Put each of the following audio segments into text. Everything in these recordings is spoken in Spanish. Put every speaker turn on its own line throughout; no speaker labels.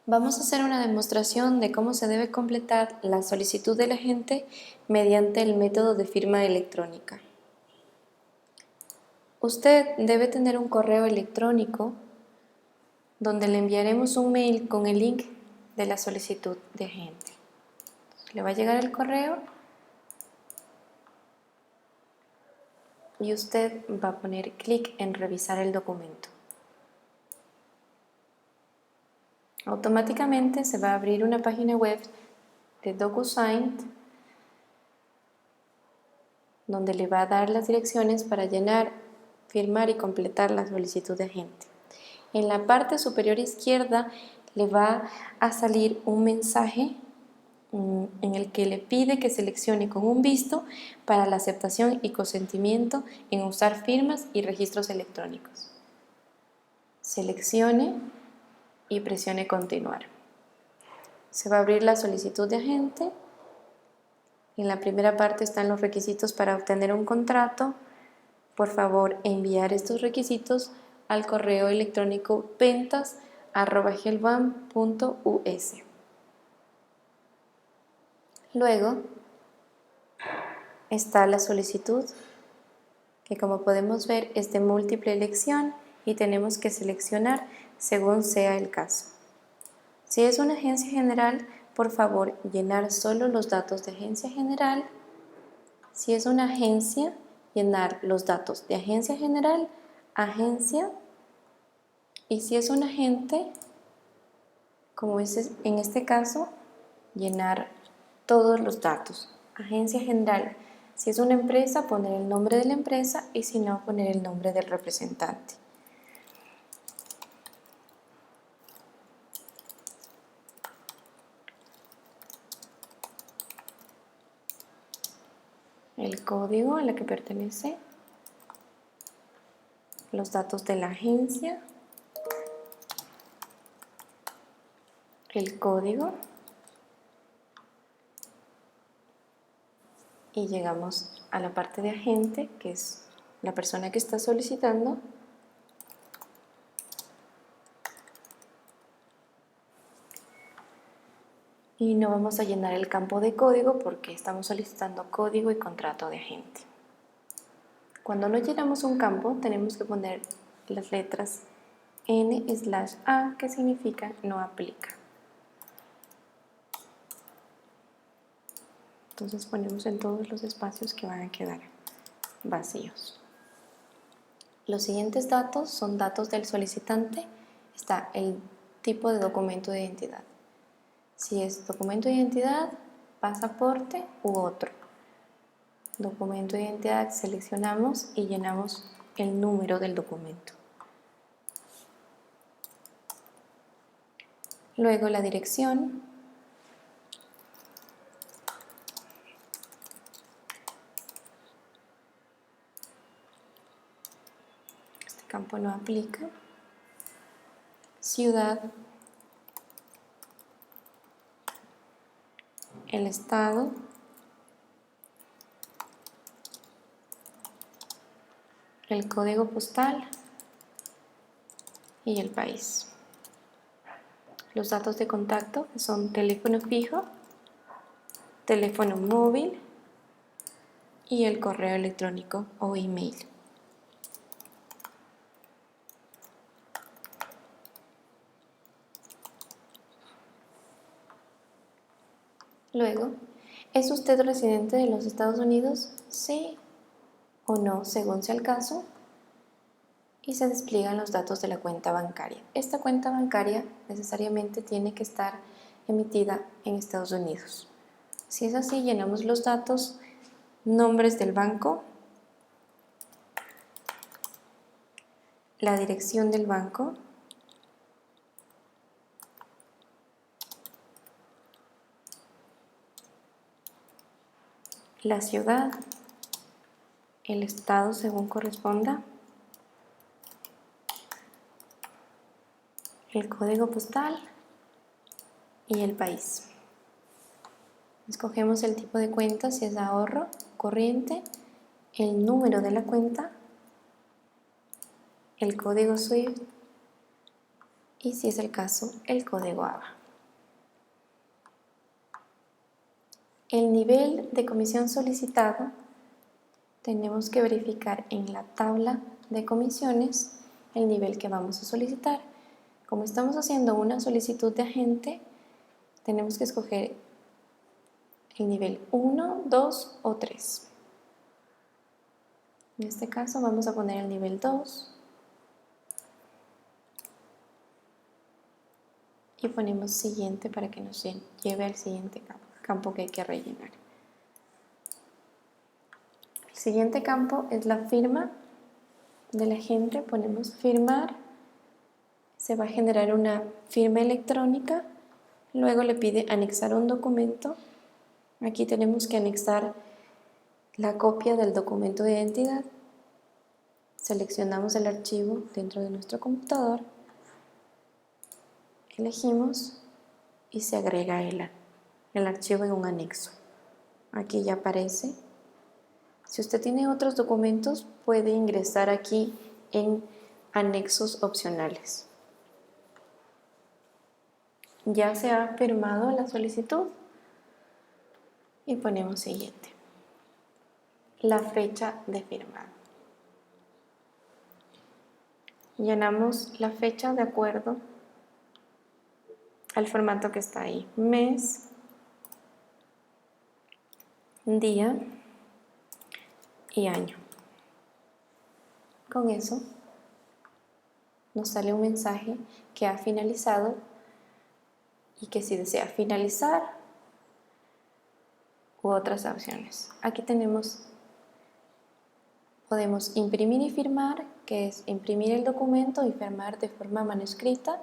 Vamos a hacer una demostración de cómo se debe completar la solicitud del agente mediante el método de firma electrónica. Usted debe tener un correo electrónico donde le enviaremos un mail con el link de la solicitud de agente. Le va a llegar el correo y usted va a poner clic en revisar el documento. Automáticamente se va a abrir una página web de DocuSign donde le va a dar las direcciones para llenar, firmar y completar la solicitud de agente. En la parte superior izquierda le va a salir un mensaje en el que le pide que seleccione con un visto para la aceptación y consentimiento en usar firmas y registros electrónicos. Seleccione y presione continuar. Se va a abrir la solicitud de agente. En la primera parte están los requisitos para obtener un contrato. Por favor, enviar estos requisitos al correo electrónico ventas@helpone.us. Luego está la solicitud, que como podemos ver es de múltiple elección y tenemos que seleccionar según sea el caso. Si es una agencia general, por favor, llenar solo los datos de agencia general. Si es una agencia, llenar los datos de agencia general, agencia, y si es un agente, como es en este caso, llenar todos los datos. Agencia general, si es una empresa, poner el nombre de la empresa y si no, poner el nombre del representante. El código a la que pertenece, los datos de la agencia, el código y llegamos a la parte de agente, que es la persona que está solicitando. Y no vamos a llenar el campo de código porque estamos solicitando código y contrato de agente. Cuando no llenamos un campo, tenemos que poner las letras N/A, que significa no aplica. Entonces ponemos en todos los espacios que van a quedar vacíos. Los siguientes datos son datos del solicitante. Está el tipo de documento de identidad. Si es documento de identidad, pasaporte u otro. Documento de identidad, seleccionamos y llenamos el número del documento. Luego la dirección. Este campo no aplica. Ciudad. El estado. El código postal y el país. Los datos de contacto son teléfono fijo, teléfono móvil y el correo electrónico o email. Luego, ¿es usted residente de los Estados Unidos? Sí o no, según sea el caso. Y se despliegan los datos de la cuenta bancaria. Esta cuenta bancaria necesariamente tiene que estar emitida en Estados Unidos. Si es así, llenamos los datos, nombres del banco, la dirección del banco, la ciudad, el estado según corresponda, el código postal y el país. Escogemos el tipo de cuenta, si es ahorro, corriente, el número de la cuenta, el código SWIFT y si es el caso, el código ABA. El nivel de comisión solicitado tenemos que verificar en la tabla de comisiones el nivel que vamos a solicitar. Como estamos haciendo una solicitud de agente, tenemos que escoger el nivel 1, 2 o 3. En este caso vamos a poner el nivel 2 y ponemos siguiente para que nos lleve al siguiente campo que hay que rellenar. El siguiente campo es la firma del agente. Ponemos firmar, se va a generar una firma electrónica, luego le pide anexar un documento. Aquí tenemos que anexar la copia del documento de identidad. Seleccionamos el archivo dentro de nuestro computador, elegimos y se agrega el archivo en un anexo. Aquí ya aparece. Si usted tiene otros documentos, puede ingresar aquí en anexos opcionales. Ya se ha firmado la solicitud y ponemos siguiente. La fecha de firmado. Llenamos la fecha de acuerdo al formato que está ahí. Mes, día y año. Con eso nos sale un mensaje que ha finalizado y que si desea finalizar u otras opciones. Aquí podemos imprimir y firmar, que es imprimir el documento y firmar de forma manuscrita.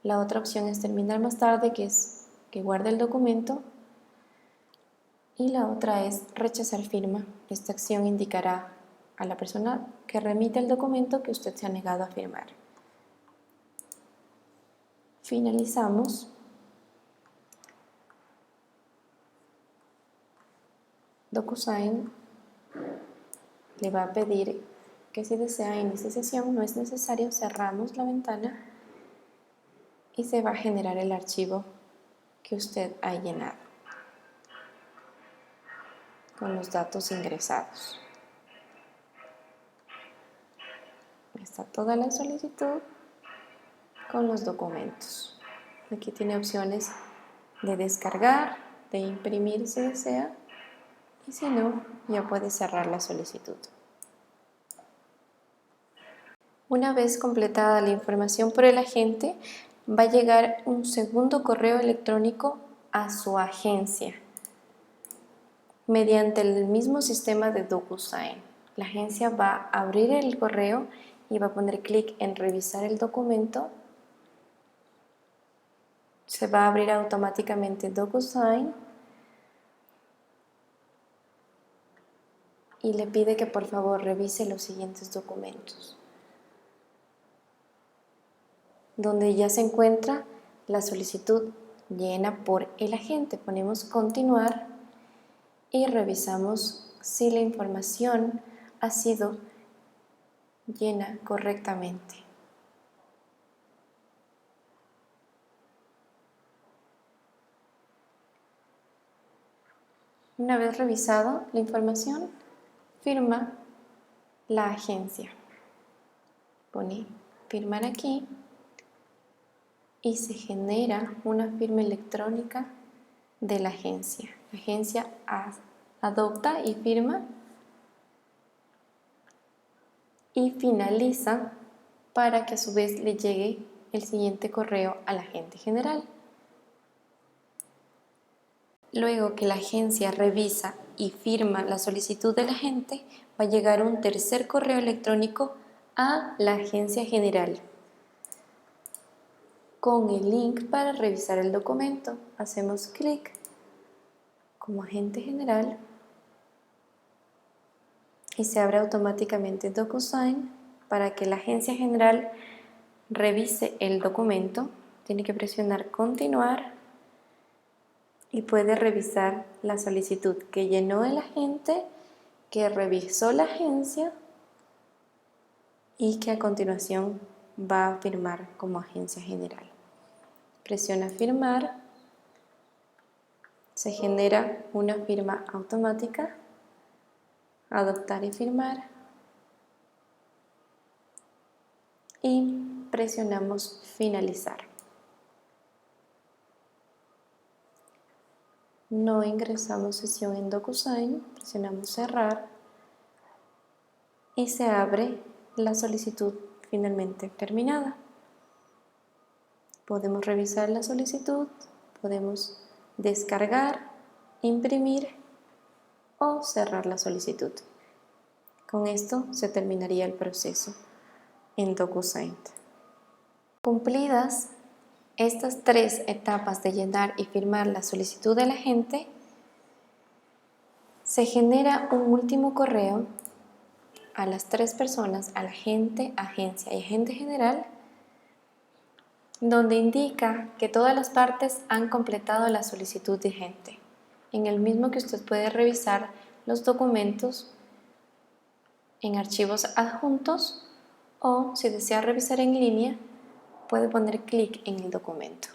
La otra opción es terminar más tarde, que es que guarde el documento. Y la otra es rechazar firma. Esta acción indicará a la persona que remite el documento que usted se ha negado a firmar. Finalizamos. DocuSign le va a pedir que si desea iniciar sesión, no es necesario, cerramos la ventana y se va a generar el archivo que usted ha llenado con los datos ingresados. Está toda la solicitud con los documentos. Aquí tiene opciones de descargar, de imprimir si desea, y si no, ya puede cerrar la solicitud. Una vez completada la información por el agente, va a llegar un segundo correo electrónico a su agencia mediante el mismo sistema de DocuSign. La agencia va a abrir el correo y va a poner clic en revisar el documento. Se va a abrir automáticamente DocuSign y le pide que por favor revise los siguientes documentos, donde ya se encuentra la solicitud llena por el agente. Ponemos continuar y revisamos si la información ha sido llena correctamente. Una vez revisado la información, firma la agencia. Pone firmar aquí y se genera una firma electrónica de la agencia. La agencia adopta y firma y finaliza para que a su vez le llegue el siguiente correo al agente general. Luego que la agencia revisa y firma la solicitud del agente, va a llegar un tercer correo electrónico a la agencia general con el link para revisar el documento. Hacemos clic como agente general y se abre automáticamente DocuSign para que la agencia general revise el documento. Tiene que presionar continuar y puede revisar la solicitud que llenó el agente, que revisó la agencia y que a continuación va a firmar como agencia general. Presiona firmar, se genera una firma automática, adoptar y firmar, y presionamos finalizar. No ingresamos sesión en DocuSign, presionamos cerrar y se abre la solicitud finalmente terminada. Podemos revisar la solicitud, podemos descargar, imprimir o cerrar la solicitud. Con esto se terminaría el proceso en DocuSign. Cumplidas estas 3 etapas de llenar y firmar la solicitud del agente, se genera un último correo a las 3 personas, al agente, agencia y agente general, donde indica que todas las partes han completado la solicitud de agente, en el mismo que usted puede revisar los documentos en archivos adjuntos o, si desea revisar en línea, puede poner clic en el documento.